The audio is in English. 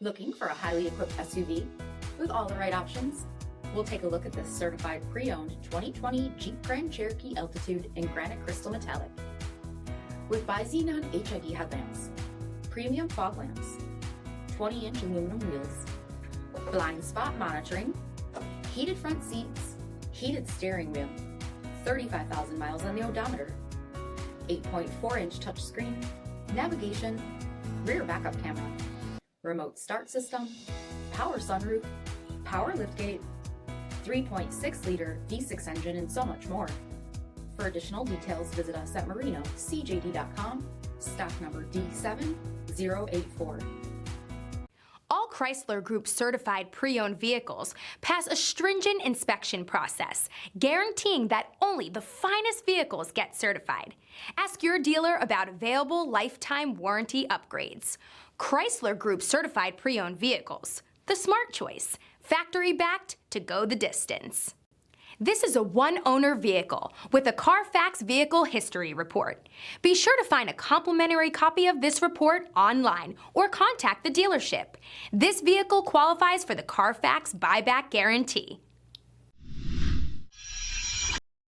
Looking for a highly equipped SUV with all the right options? We'll take a look at this certified pre-owned 2020 Jeep Grand Cherokee Altitude in granite crystal metallic. With BI-XENON HID headlamps, premium fog lamps, 20-inch aluminum wheels, blind spot monitoring, heated front seats, heated steering wheel, 35,000 miles on the odometer, 8.4-inch touchscreen, navigation, rear backup camera, remote start system, power sunroof, power liftgate, 3.6-liter V6 engine, and so much more. For additional details, visit us at Marino, cjd.com, stock number D7084. All Chrysler Group certified pre-owned vehicles pass a stringent inspection process, guaranteeing that only the finest vehicles get certified. Ask your dealer about available lifetime warranty upgrades. Chrysler Group certified pre-owned vehicles, the smart choice, factory-backed to go the distance. This is a one-owner vehicle with a Carfax Vehicle History Report. Be sure to find a complimentary copy of this report online or contact the dealership. This vehicle qualifies for the Carfax Buyback Guarantee.